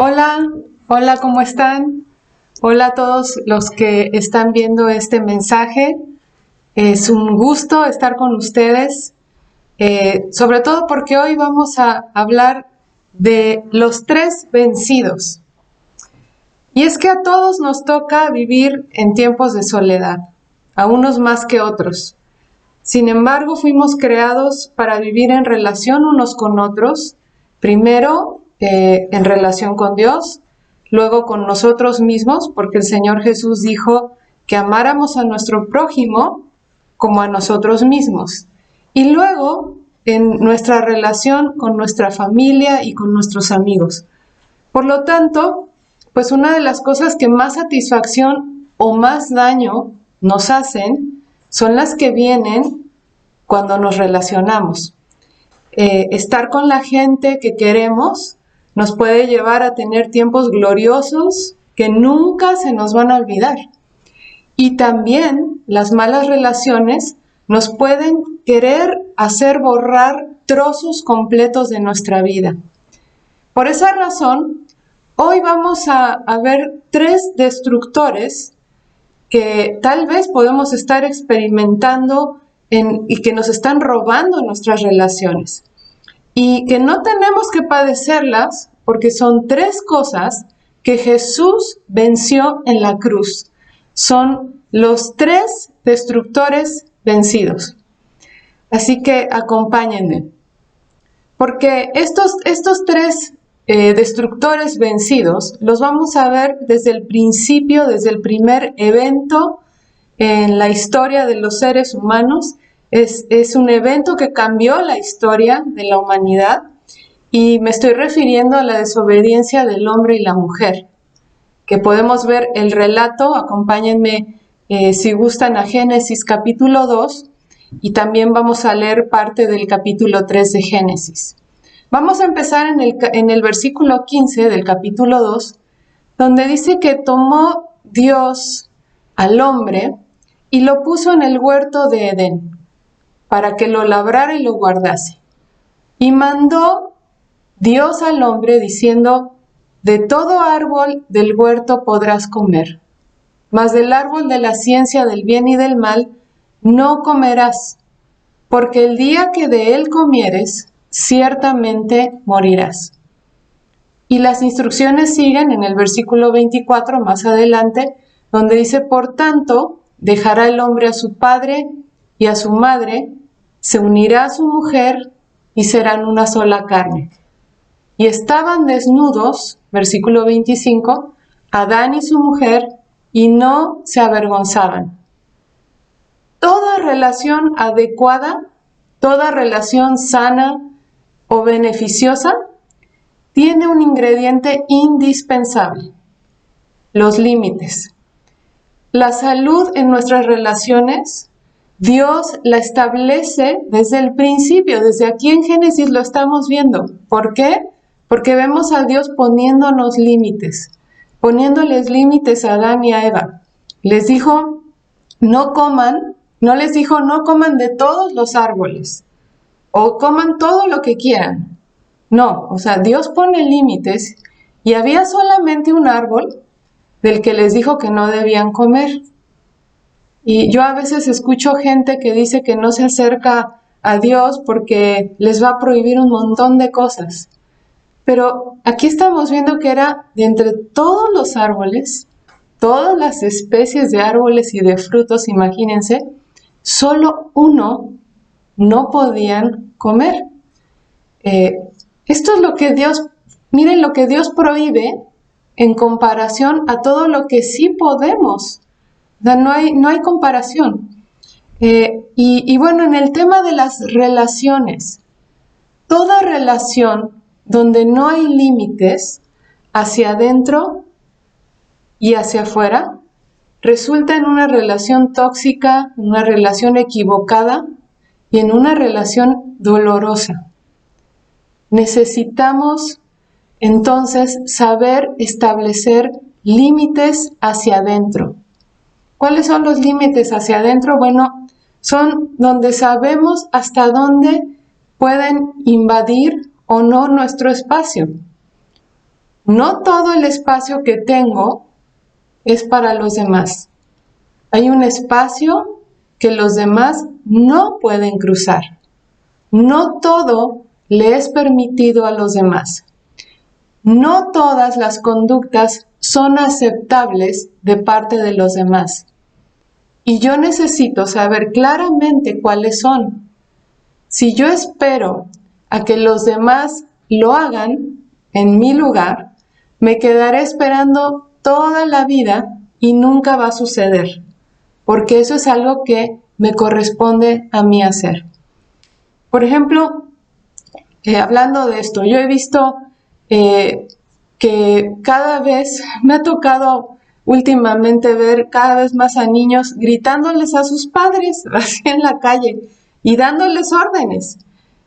Hola, hola, ¿cómo están? Hola a todos los que están viendo este mensaje. Es un gusto estar con ustedes, sobre todo porque hoy vamos a hablar de los tres vencidos. Y es que a todos nos toca vivir en tiempos de soledad, a unos más que otros. Sin embargo, fuimos creados para vivir en relación unos con otros, primero en relación con Dios, luego con nosotros mismos, porque el Señor Jesús dijo que amáramos a nuestro prójimo como a nosotros mismos, y luego en nuestra relación con nuestra familia y con nuestros amigos. Por lo tanto, pues una de las cosas que más satisfacción o más daño nos hacen son las que vienen cuando nos relacionamos. Estar con la gente que queremos nos puede llevar a tener tiempos gloriosos que nunca se nos van a olvidar. Y también las malas relaciones nos pueden querer hacer borrar trozos completos de nuestra vida. Por esa razón, hoy vamos a ver tres destructores que tal vez podemos estar experimentando y que nos están robando nuestras relaciones. Y que no tenemos que padecerlas porque son tres cosas que Jesús venció en la cruz. Son los tres destructores vencidos. Así que acompáñenme. Porque estos tres destructores vencidos los vamos a ver desde el principio, desde el primer evento en la historia de los seres humanos. Es un evento que cambió la historia de la humanidad y me estoy refiriendo a la desobediencia del hombre y la mujer, que podemos ver el relato. Acompáñenme si gustan a Génesis capítulo 2 y también vamos a leer parte del capítulo 3 de Génesis. Vamos a empezar en el versículo 15 del capítulo 2, donde dice que tomó Dios al hombre y lo puso en el huerto de Edén, para que lo labrara y lo guardase. Y mandó Dios al hombre diciendo: de todo árbol del huerto podrás comer, mas del árbol de la ciencia del bien y del mal no comerás, porque el día que de él comieres, ciertamente morirás. Y las instrucciones siguen en el versículo 24 más adelante, donde dice: por tanto, dejará el hombre a su padre y a su madre, se unirá a su mujer y serán una sola carne. Y estaban desnudos, versículo 25, Adán y su mujer, y no se avergonzaban. Toda relación adecuada, toda relación sana o beneficiosa, tiene un ingrediente indispensable: los límites. La salud en nuestras relaciones, Dios la establece desde el principio, desde aquí en Génesis lo estamos viendo. ¿Por qué? Porque vemos a Dios poniéndonos límites, poniéndoles límites a Adán y a Eva. Les dijo, no coman, no les dijo, no coman de todos los árboles, o coman todo lo que quieran. No, o sea, Dios pone límites y había solamente un árbol del que les dijo que no debían comer. Y yo a veces escucho gente que dice que no se acerca a Dios porque les va a prohibir un montón de cosas. Pero aquí estamos viendo que era de entre todos los árboles, todas las especies de árboles y de frutos, imagínense, solo uno no podían comer. Esto es lo que miren lo que Dios prohíbe en comparación a todo lo que sí podemos. O sea, no hay comparación. Y bueno, en el tema de las relaciones, toda relación donde no hay límites hacia adentro y hacia afuera, resulta en una relación tóxica, en una relación equivocada y en una relación dolorosa. Necesitamos entonces saber establecer límites hacia adentro. ¿Cuáles son los límites hacia adentro? Bueno, son donde sabemos hasta dónde pueden invadir o no nuestro espacio. No todo el espacio que tengo es para los demás. Hay un espacio que los demás no pueden cruzar. No todo le es permitido a los demás. No todas las conductas son aceptables de parte de los demás. Y yo necesito saber claramente cuáles son. Si yo espero a que los demás lo hagan en mi lugar, me quedaré esperando toda la vida y nunca va a suceder, porque eso es algo que me corresponde a mí hacer. Por ejemplo, hablando de esto, yo he visto que cada vez me ha tocado últimamente ver cada vez más a niños gritándoles a sus padres así en la calle y dándoles órdenes.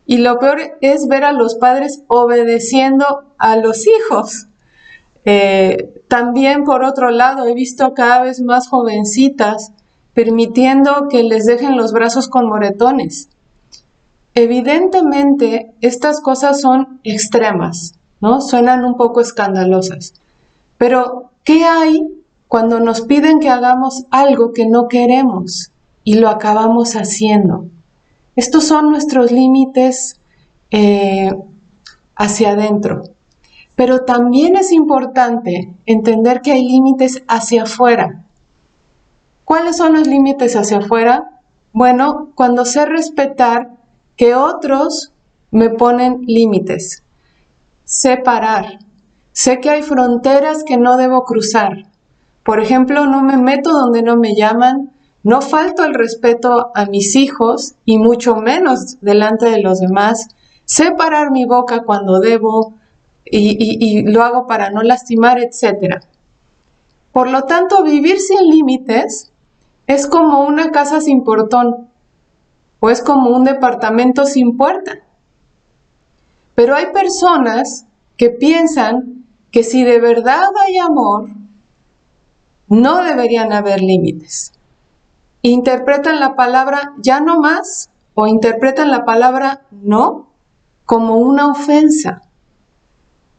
Y lo peor es ver a los padres obedeciendo a los hijos. También, por otro lado, he visto cada vez más jovencitas permitiendo que les dejen los brazos con moretones. Evidentemente, estas cosas son extremas, ¿no? Suenan un poco escandalosas. Pero, ¿qué hay cuando nos piden que hagamos algo que no queremos y lo acabamos haciendo? Estos son nuestros límites hacia adentro. Pero también es importante entender que hay límites hacia afuera. ¿Cuáles son los límites hacia afuera? Bueno, cuando sé respetar que otros me ponen límites. Sé parar. Sé que hay fronteras que no debo cruzar. Por ejemplo, no me meto donde no me llaman, no falto el respeto a mis hijos y mucho menos delante de los demás. Sé parar mi boca cuando debo y lo hago para no lastimar, etc. Por lo tanto, vivir sin límites es como una casa sin portón o es como un departamento sin puerta. Pero hay personas que piensan que si de verdad hay amor, no deberían haber límites. Interpretan la palabra ya no más o interpretan la palabra no como una ofensa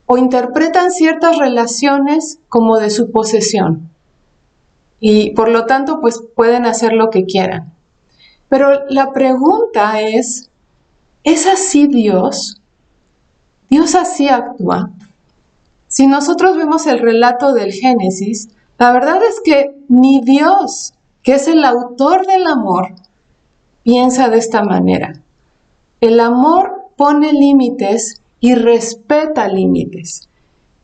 o interpretan ciertas relaciones como de su posesión y por lo tanto pues pueden hacer lo que quieran. Pero la pregunta ¿es así Dios? ¿Dios así actúa? Si nosotros vemos el relato del Génesis, la verdad es que ni Dios, que es el autor del amor, piensa de esta manera. El amor pone límites y respeta límites.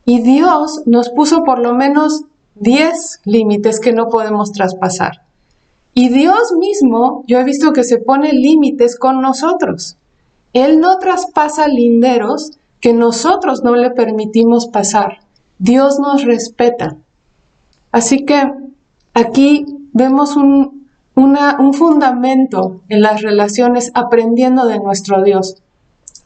Y Dios nos puso por lo menos 10 límites que no podemos traspasar. Y Dios mismo, yo he visto que se pone límites con nosotros. Él no traspasa linderos que nosotros no le permitimos pasar. Dios nos respeta. Así que aquí vemos un fundamento en las relaciones aprendiendo de nuestro Dios.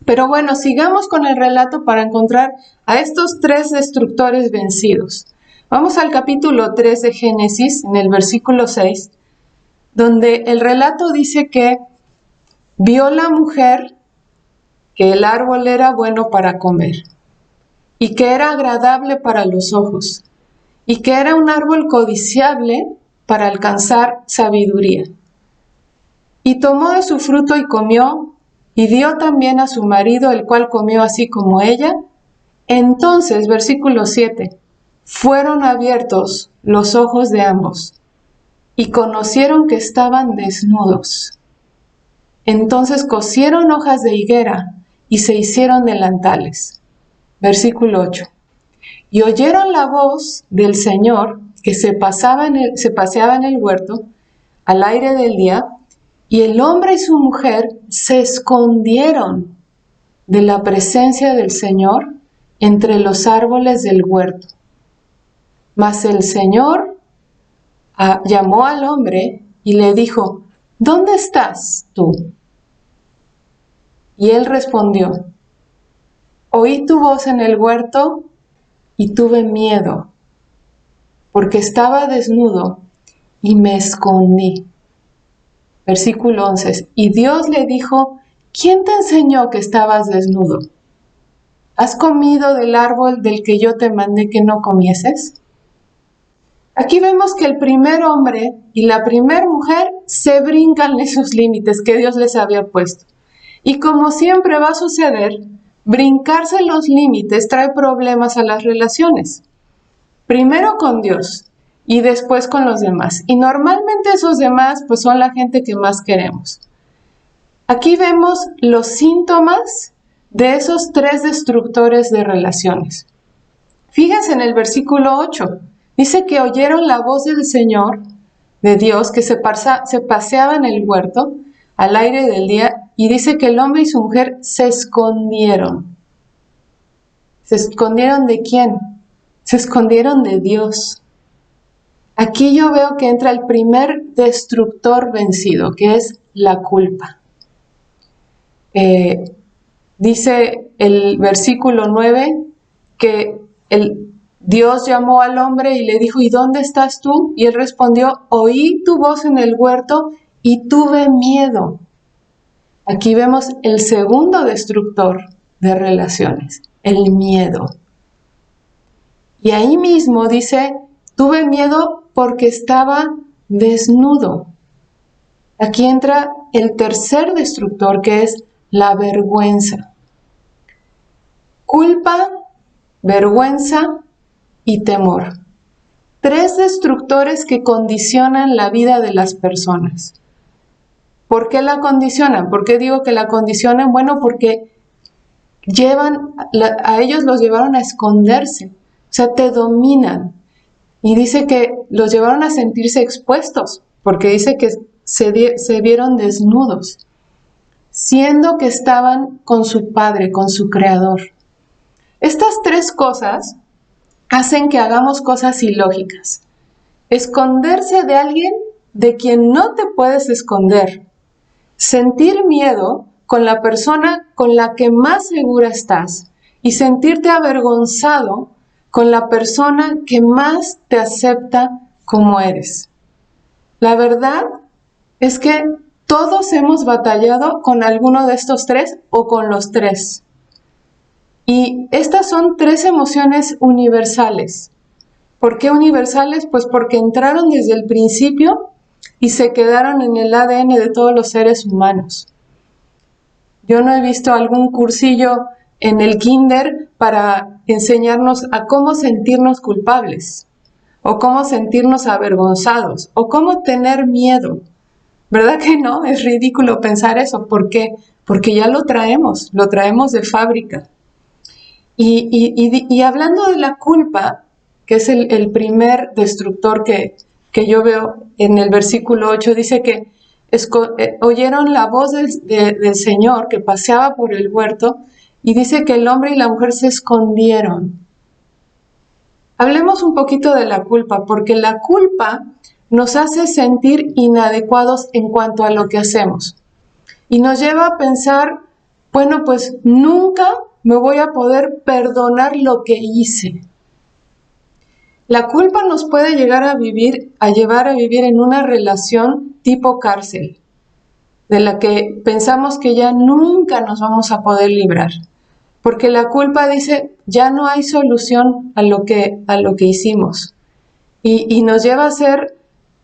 Pero bueno, sigamos con el relato para encontrar a estos 3 destructores vencidos. Vamos al capítulo 3 de Génesis, en el versículo 6, donde el relato dice que vio la mujer que el árbol era bueno para comer y que era agradable para los ojos y que era un árbol codiciable para alcanzar sabiduría. Y tomó de su fruto y comió, y dio también a su marido, el cual comió así como ella. Entonces, versículo 7, fueron abiertos los ojos de ambos, y conocieron que estaban desnudos. Entonces cosieron hojas de higuera, y se hicieron delantales. Versículo 8. Y oyeron la voz del Señor que se paseaba en el huerto al aire del día, y el hombre y su mujer se escondieron de la presencia del Señor entre los árboles del huerto. Mas el Señor llamó al hombre y le dijo, ¿dónde estás tú? Y él respondió, oí tu voz en el huerto y tuve miedo, porque estaba desnudo y me escondí. Versículo 11. Y Dios le dijo, ¿quién te enseñó que estabas desnudo? ¿Has comido del árbol del que yo te mandé que no comieses? Aquí vemos que el primer hombre y la primera mujer se brincan esos límites que Dios les había puesto. Y como siempre va a suceder, brincarse los límites trae problemas a las relaciones. Primero con Dios y después con los demás. Y normalmente esos demás pues son la gente que más queremos. Aquí vemos los síntomas de esos tres destructores de relaciones. Fíjense en el versículo 8. Dice que oyeron la voz del Señor, de Dios, que se paseaba en el huerto al aire del día, y dice que el hombre y su mujer se escondieron. ¿Se escondieron de quién? Se escondieron de Dios. Aquí yo veo que entra el primer destructor vencido, que es la culpa. Dice el versículo 9 que Dios llamó al hombre y le dijo, ¿y dónde estás tú? Y él respondió, oí tu voz en el huerto y tuve miedo. Aquí vemos el segundo destructor de relaciones, el miedo. Y ahí mismo dice, tuve miedo porque estaba desnudo. Aquí entra el tercer destructor, que es la vergüenza. Culpa, vergüenza y temor. Tres destructores que condicionan la vida de las personas. ¿Por qué la condicionan? ¿Por qué digo que la condicionan? Bueno, porque a ellos los llevaron a esconderse, o sea, te dominan. Y dice que los llevaron a sentirse expuestos, porque dice que se vieron desnudos, siendo que estaban con su Padre, con su Creador. Estas tres cosas hacen que hagamos cosas ilógicas. Esconderse de alguien de quien no te puedes esconder. Sentir miedo con la persona con la que más segura estás y sentirte avergonzado con la persona que más te acepta como eres. La verdad es que todos hemos batallado con alguno de estos tres o con los tres. Y estas son tres emociones universales. ¿Por qué universales? Pues porque entraron desde el principio y se quedaron en el ADN de todos los seres humanos. Yo no he visto algún cursillo en el kinder para enseñarnos a cómo sentirnos culpables, o cómo sentirnos avergonzados, o cómo tener miedo. ¿Verdad que no? Es ridículo pensar eso. ¿Por qué? Porque ya lo traemos de fábrica. Y hablando de la culpa, que es el primer destructor que yo veo en el versículo 8, dice que oyeron la voz del Señor que paseaba por el huerto, y dice que el hombre y la mujer se escondieron. Hablemos un poquito de la culpa, porque la culpa nos hace sentir inadecuados en cuanto a lo que hacemos. Y nos lleva a pensar, bueno, pues nunca me voy a poder perdonar lo que hice. La culpa nos puede llevar a vivir en una relación tipo cárcel, de la que pensamos que ya nunca nos vamos a poder librar. Porque la culpa dice, ya no hay solución a lo que hicimos. Y nos lleva a hacer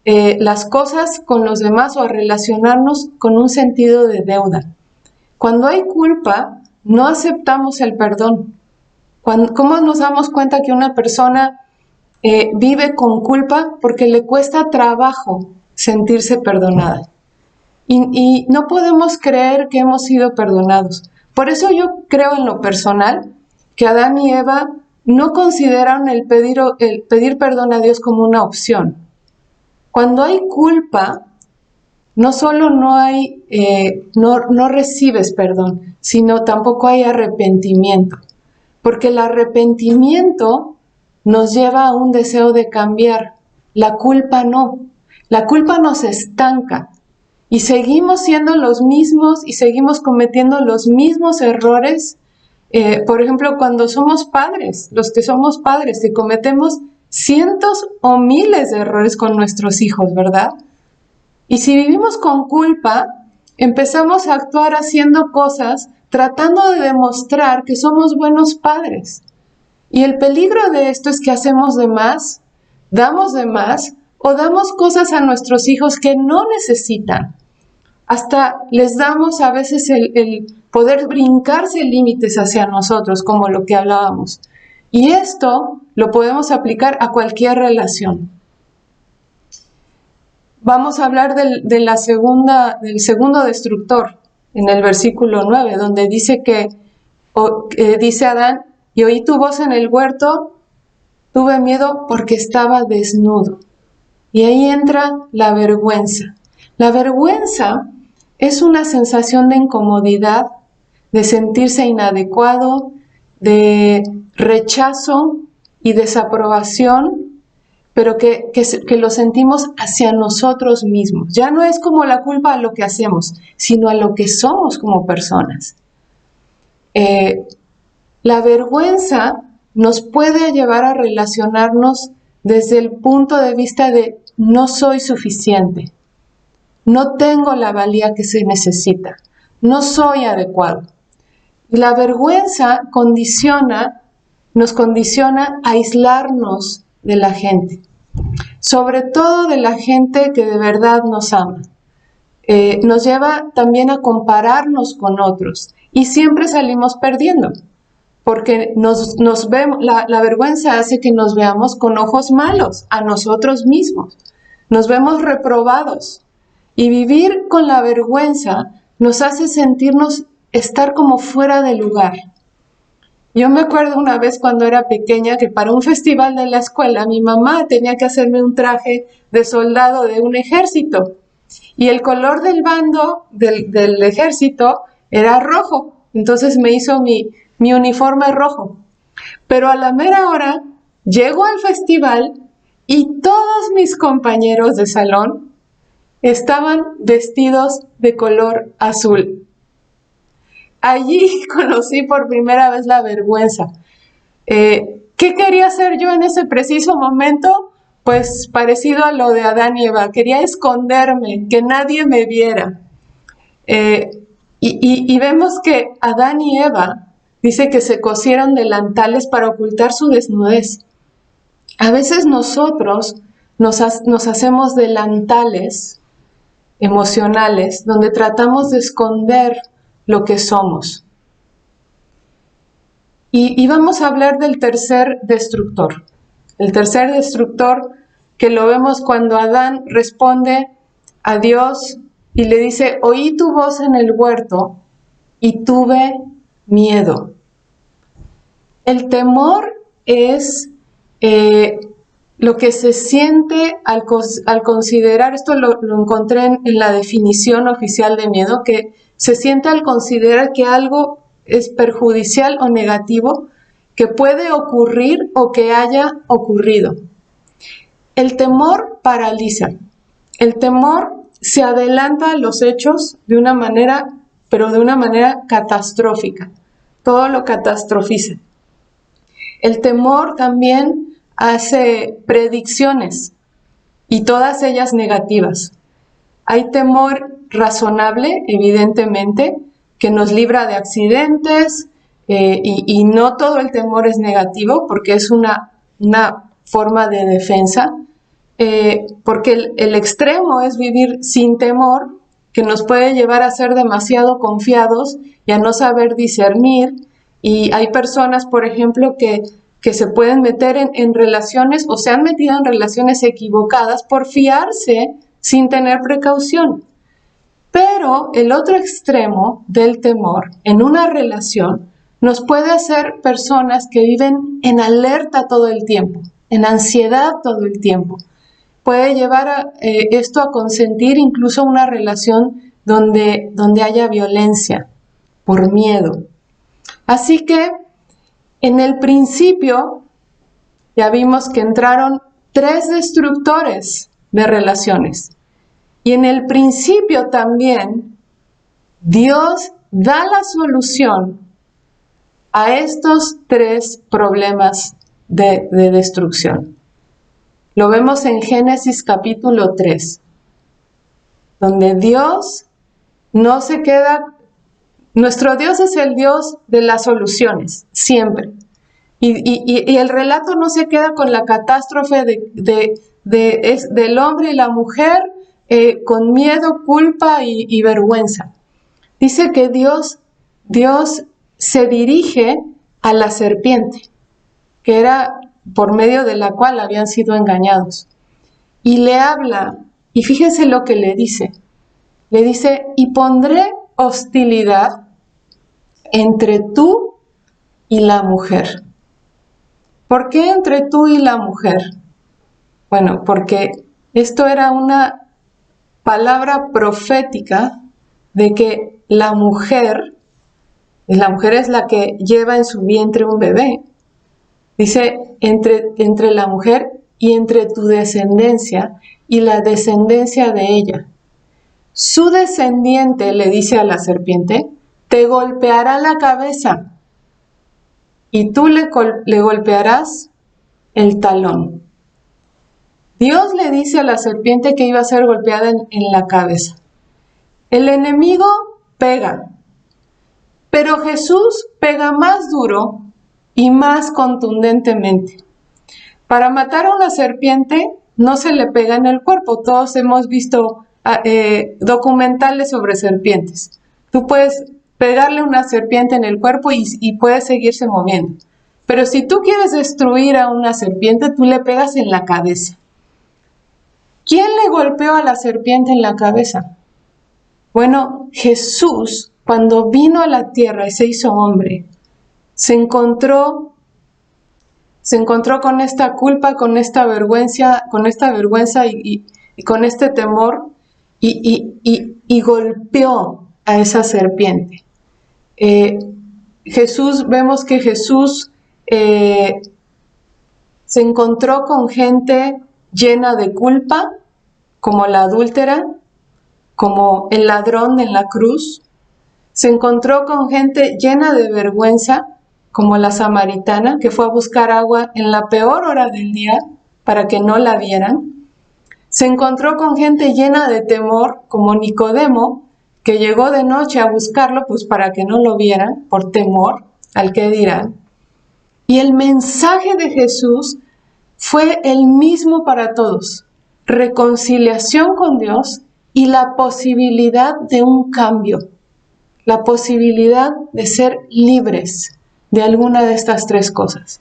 las cosas con los demás o a relacionarnos con un sentido de deuda. Cuando hay culpa, no aceptamos el perdón. ¿Cómo nos damos cuenta que una persona vive con culpa? Porque le cuesta trabajo sentirse perdonada. Y no podemos creer que hemos sido perdonados. Por eso yo creo en lo personal que Adán y Eva no consideraron el pedir perdón a Dios como una opción. Cuando hay culpa, no solo no recibes perdón, sino tampoco hay arrepentimiento. Porque el arrepentimiento nos lleva a un deseo de cambiar. La culpa no. La culpa nos estanca. Y seguimos siendo los mismos y seguimos cometiendo los mismos errores. Por ejemplo, cuando somos padres, los que somos padres, que cometemos cientos o miles de errores con nuestros hijos, ¿verdad? Y si vivimos con culpa, empezamos a actuar haciendo cosas tratando de demostrar que somos buenos padres. Y el peligro de esto es que hacemos de más o damos cosas a nuestros hijos que no necesitan. Hasta les damos a veces el poder brincarse límites hacia nosotros, como lo que hablábamos. Y esto lo podemos aplicar a cualquier relación. Vamos a hablar del segundo destructor, en el versículo 9, donde dice dice Adán, y oí tu voz en el huerto, tuve miedo porque estaba desnudo. Y ahí entra la vergüenza. La vergüenza es una sensación de incomodidad, de sentirse inadecuado, de rechazo y desaprobación, pero que lo sentimos hacia nosotros mismos. Ya no es como la culpa a lo que hacemos, sino a lo que somos como personas. La vergüenza nos puede llevar a relacionarnos desde el punto de vista de no soy suficiente, no tengo la valía que se necesita, no soy adecuado. Y la vergüenza nos condiciona a aislarnos de la gente, sobre todo de la gente que de verdad nos ama. Nos lleva también a compararnos con otros y siempre salimos perdiendo, porque nos vemos, la vergüenza hace que nos veamos con ojos malos a nosotros mismos, nos vemos reprobados. Y vivir con la vergüenza nos hace sentirnos estar como fuera de lugar. Yo me acuerdo una vez cuando era pequeña que para un festival de la escuela mi mamá tenía que hacerme un traje de soldado de un ejército y el color del bando del ejército era rojo, entonces me hizo mi uniforme rojo. Pero a la mera hora llego al festival y todos mis compañeros de salón estaban vestidos de color azul. Allí conocí por primera vez la vergüenza. ¿Qué quería hacer yo en ese preciso momento? Pues parecido a lo de Adán y Eva. Quería esconderme, que nadie me viera. Y vemos que Adán y Eva dice que se cosieron delantales para ocultar su desnudez. A veces nosotros nos hacemos delantales emocionales, donde tratamos de esconder lo que somos. Y vamos a hablar del tercer destructor. El tercer destructor que lo vemos cuando Adán responde a Dios y le dice, oí tu voz en el huerto y tuve miedo. El temor es lo que se siente al considerar, esto lo encontré en la definición oficial de miedo, que se siente al considerar que algo es perjudicial o negativo, que puede ocurrir o que haya ocurrido. El temor paraliza. El temor se adelanta a los hechos de una manera, pero de una manera catastrófica. Todo lo catastrofiza. El temor también hace predicciones y todas ellas negativas. Hay temor razonable, evidentemente, que nos libra de accidentes y no todo el temor es negativo porque es una forma de defensa, porque el extremo es vivir sin temor, que nos puede llevar a ser demasiado confiados y a no saber discernir. Y hay personas, por ejemplo, que se pueden meter en relaciones o se han metido en relaciones equivocadas por fiarse sin tener precaución. Pero el otro extremo del temor en una relación nos puede hacer personas que viven en alerta todo el tiempo, en ansiedad todo el tiempo. Puede llevar esto a consentir incluso una relación donde haya violencia por miedo. Así que en el principio ya vimos que entraron 3 destructores de relaciones. Y en el principio también Dios da la solución a estos 3 problemas de destrucción. Lo vemos en Génesis capítulo 3, donde Dios no se queda Nuestro Dios es el Dios de las soluciones, siempre. Y el relato no se queda con la catástrofe del hombre y la mujer con miedo, culpa y vergüenza. Dice que Dios se dirige a la serpiente, que era por medio de la cual habían sido engañados. Y le habla, y fíjense lo que le dice. Le dice, y pondré hostilidad entre tú y la mujer. ¿Por qué entre tú y la mujer? Bueno, porque esto era una palabra profética de que la mujer es la que lleva en su vientre un bebé. Dice, entre la mujer y entre tu descendencia y la descendencia de ella. Su descendiente, le dice a la serpiente, te golpeará la cabeza y tú le golpearás el talón. Dios le dice a la serpiente que iba a ser golpeada en la cabeza. El enemigo pega, pero Jesús pega más duro y más contundentemente. Para matar a una serpiente no se le pega en el cuerpo. Todos hemos visto documentales sobre serpientes. Tú puedes pegarle una serpiente en el cuerpo y puede seguirse moviendo. Pero si tú quieres destruir a una serpiente, tú le pegas en la cabeza. ¿Quién le golpeó a la serpiente en la cabeza? Bueno, Jesús, cuando vino a la tierra y se hizo hombre, se encontró con esta culpa, con esta vergüenza y con este temor y golpeó a esa serpiente. Vemos que Jesús se encontró con gente llena de culpa, como la adúltera, como el ladrón en la cruz. Se encontró con gente llena de vergüenza, como la samaritana, que fue a buscar agua en la peor hora del día para que no la vieran. Se encontró con gente llena de temor, como Nicodemo, que llegó de noche a buscarlo, pues para que no lo vieran, por temor al que dirán. Y el mensaje de Jesús fue el mismo para todos: reconciliación con Dios y la posibilidad de un cambio, la posibilidad de ser libres de alguna de estas tres cosas.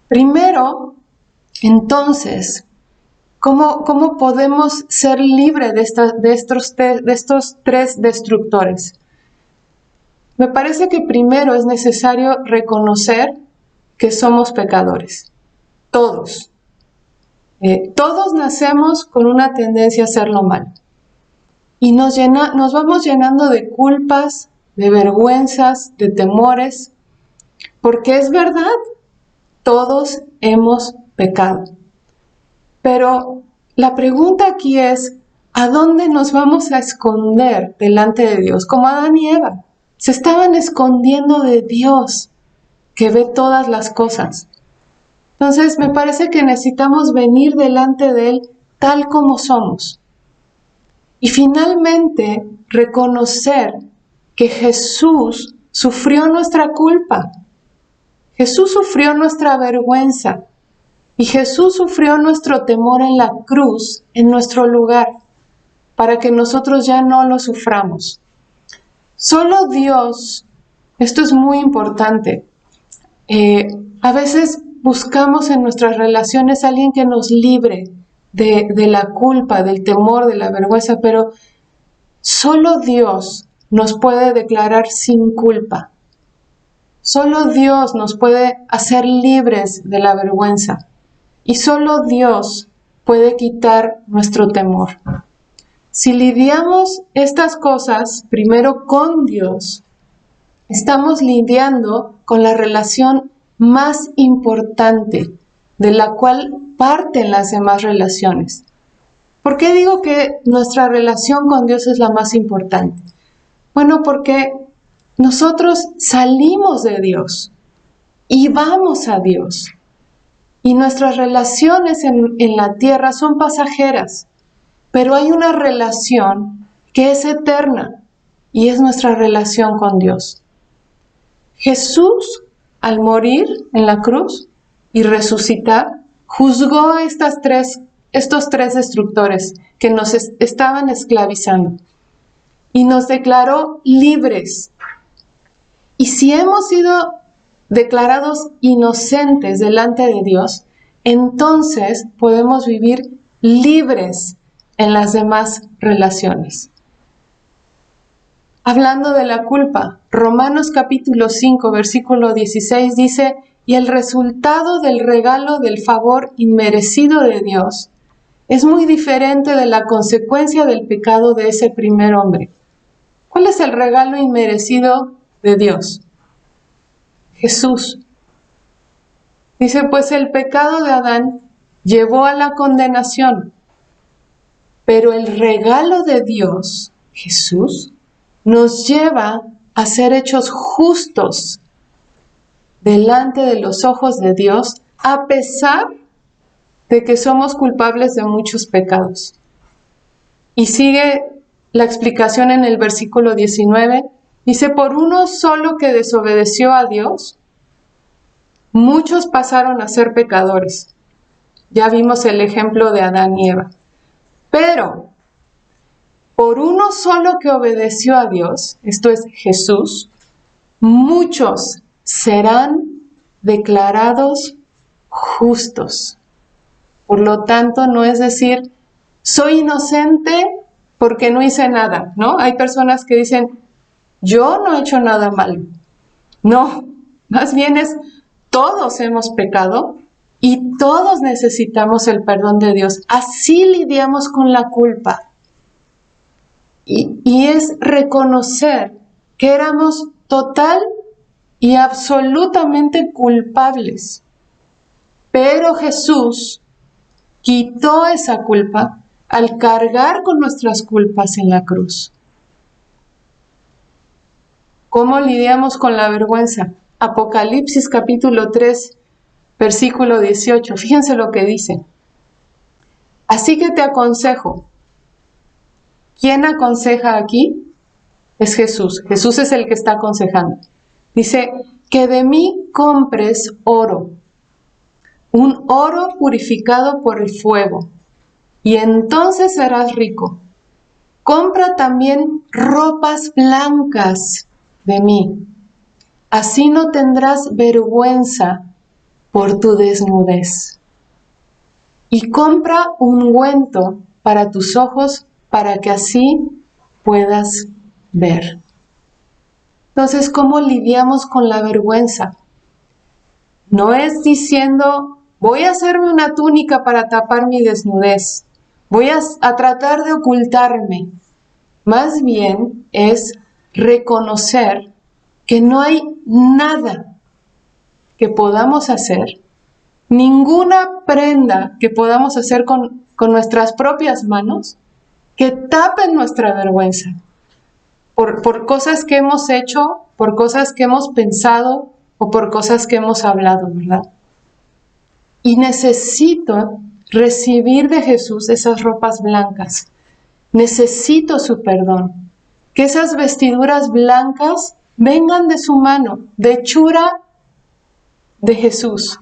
Primero, entonces, ¿cómo podemos ser libres de estos tres destructores? Me parece que primero es necesario reconocer que somos pecadores. Todos. Todos nacemos con una tendencia a hacerlo mal. Y nos vamos llenando de culpas, de vergüenzas, de temores, porque es verdad, todos hemos pecado. Pero la pregunta aquí es, ¿a dónde nos vamos a esconder delante de Dios? Como Adán y Eva, se estaban escondiendo de Dios, que ve todas las cosas. Entonces, me parece que necesitamos venir delante de Él tal como somos. Y finalmente, reconocer que Jesús sufrió nuestra culpa. Jesús sufrió nuestra vergüenza. Y Jesús sufrió nuestro temor en la cruz, en nuestro lugar, para que nosotros ya no lo suframos. Solo Dios, esto es muy importante, a veces buscamos en nuestras relaciones a alguien que nos libre de la culpa, del temor, de la vergüenza, pero solo Dios nos puede declarar sin culpa. Solo Dios nos puede hacer libres de la vergüenza. Y solo Dios puede quitar nuestro temor. Si lidiamos estas cosas primero con Dios, estamos lidiando con la relación más importante, de la cual parten las demás relaciones. ¿Por qué digo que nuestra relación con Dios es la más importante? Bueno, porque nosotros salimos de Dios y vamos a Dios. Y nuestras relaciones en la tierra son pasajeras, pero hay una relación que es eterna y es nuestra relación con Dios. Jesús, al morir en la cruz y resucitar, juzgó a estos tres destructores que nos estaban esclavizando y nos declaró libres. Y si hemos sido declarados inocentes delante de Dios, entonces podemos vivir libres en las demás relaciones. Hablando de la culpa, Romanos capítulo 5, versículo 16 dice: y el resultado del regalo del favor inmerecido de Dios es muy diferente de la consecuencia del pecado de ese primer hombre. ¿Cuál es el regalo inmerecido de Dios? Jesús. Dice, pues el pecado de Adán llevó a la condenación, pero el regalo de Dios, Jesús, nos lleva a ser hechos justos delante de los ojos de Dios, a pesar de que somos culpables de muchos pecados. Y sigue la explicación en el versículo 19, dice, por uno solo que desobedeció a Dios, muchos pasaron a ser pecadores. Ya vimos el ejemplo de Adán y Eva. Pero por uno solo que obedeció a Dios, esto es Jesús, muchos serán declarados justos. Por lo tanto, no es decir, soy inocente porque no hice nada, ¿no? Hay personas que dicen, yo no he hecho nada malo. No, más bien es, todos hemos pecado y todos necesitamos el perdón de Dios. Así lidiamos con la culpa. Y es reconocer que éramos total y absolutamente culpables. Pero Jesús quitó esa culpa al cargar con nuestras culpas en la cruz. ¿Cómo lidiamos con la vergüenza? Apocalipsis capítulo 3, versículo 18. Fíjense lo que dice. Así que te aconsejo. ¿Quién aconseja aquí? Es Jesús. Jesús es el que está aconsejando. Dice, que de mí compres oro, un oro purificado por el fuego, y entonces serás rico. Compra también ropas blancas de mí, así no tendrás vergüenza por tu desnudez. Y compra ungüento para tus ojos, para que así puedas ver. Entonces, ¿cómo lidiamos con la vergüenza? No es diciendo, voy a hacerme una túnica para tapar mi desnudez, voy a tratar de ocultarme. Más bien es reconocer que no hay nada que podamos hacer, ninguna prenda que podamos hacer con nuestras propias manos que tapen nuestra vergüenza. Por cosas que hemos hecho, por cosas que hemos pensado o por cosas que hemos hablado, ¿verdad? Y necesito recibir de Jesús esas ropas blancas. Necesito su perdón. Que esas vestiduras blancas vengan de su mano, de hechura de Jesús,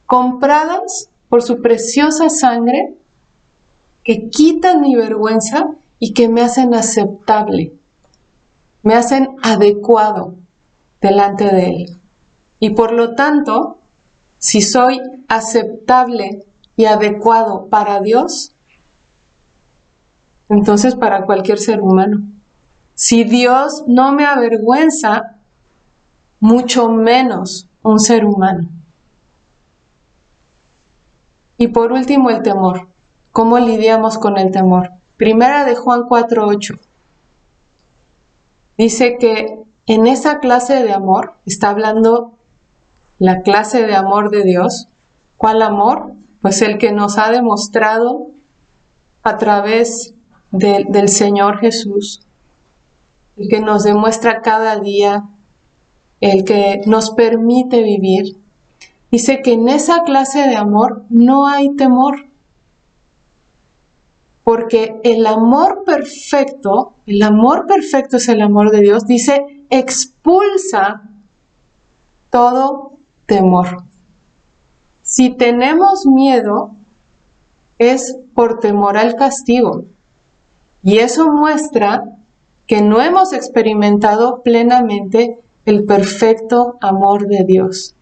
compradas por su preciosa sangre, que quitan mi vergüenza y que me hacen aceptable. Me hacen adecuado delante de Él. Y por lo tanto, si soy aceptable y adecuado para Dios, entonces para cualquier ser humano. Si Dios no me avergüenza, mucho menos un ser humano. Y por último, el temor. ¿Cómo lidiamos con el temor? Primera de Juan 4:8. Dice que en esa clase de amor, está hablando la clase de amor de Dios. ¿Cuál amor? Pues el que nos ha demostrado a través del Señor Jesús, el que nos demuestra cada día, el que nos permite vivir. Dice que en esa clase de amor no hay temor. porque el amor perfecto es el amor de Dios, dice, expulsa todo temor. Si tenemos miedo, es por temor al castigo. Y eso muestra que no hemos experimentado plenamente el perfecto amor de Dios.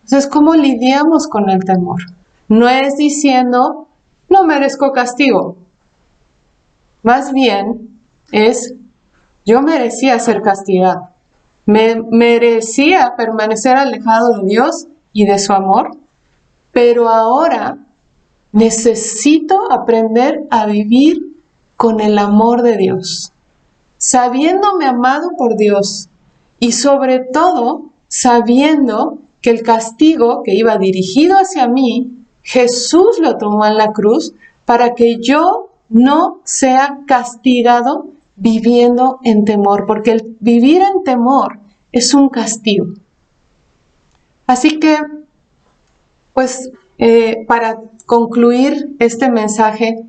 Entonces, ¿cómo lidiamos con el temor? No es diciendo, no merezco castigo. Más bien es, yo merecía ser castigado. Me merecía permanecer alejado de Dios y de su amor, pero ahora necesito aprender a vivir con el amor de Dios, sabiéndome amado por Dios y sobre todo sabiendo que el castigo que iba dirigido hacia mí, Jesús lo tomó en la cruz para que yo no sea castigado viviendo en temor, porque el vivir en temor es un castigo. Así que, pues, para concluir este mensaje,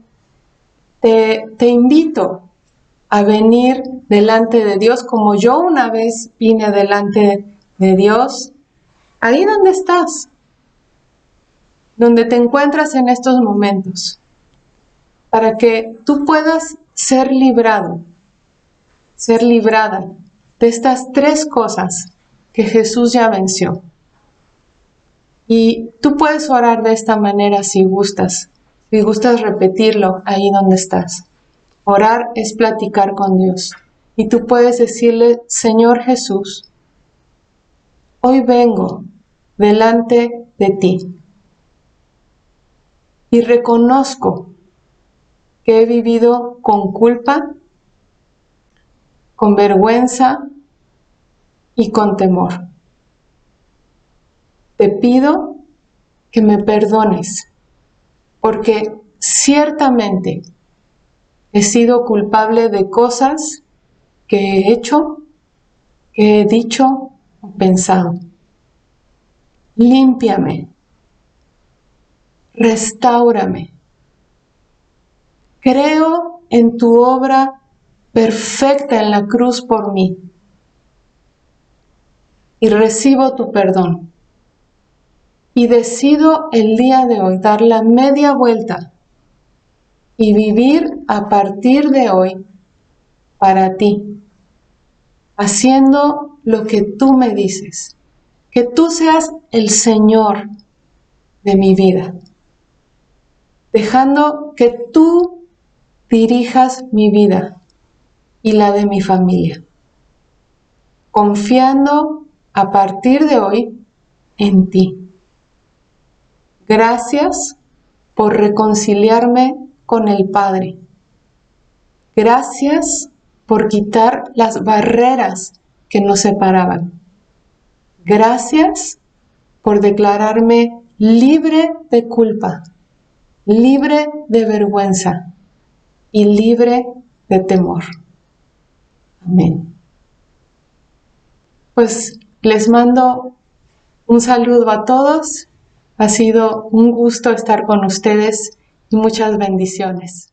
te invito a venir delante de Dios como yo una vez vine delante de Dios, ahí donde estás, donde te encuentras en estos momentos, para que tú puedas ser librado, ser librada de estas tres cosas que Jesús ya venció. Y tú puedes orar de esta manera si gustas repetirlo ahí donde estás. Orar es platicar con Dios. Y tú puedes decirle, Señor Jesús, hoy vengo delante de ti y reconozco que he vivido con culpa, con vergüenza y con temor. Te pido que me perdones, porque ciertamente he sido culpable de cosas que he hecho, que he dicho o pensado. Límpiame, restáurame. Creo en tu obra perfecta en la cruz por mí y recibo tu perdón. Y decido el día de hoy dar la media vuelta y vivir a partir de hoy para ti, haciendo lo que tú me dices, que tú seas el Señor de mi vida, dejando que tú dirijas mi vida y la de mi familia, confiando a partir de hoy en ti. Gracias por reconciliarme con el Padre. Gracias por quitar las barreras que nos separaban. Gracias por declararme libre de culpa, libre de vergüenza y libre de temor. Amén. Pues les mando un saludo a todos. Ha sido un gusto estar con ustedes y muchas bendiciones.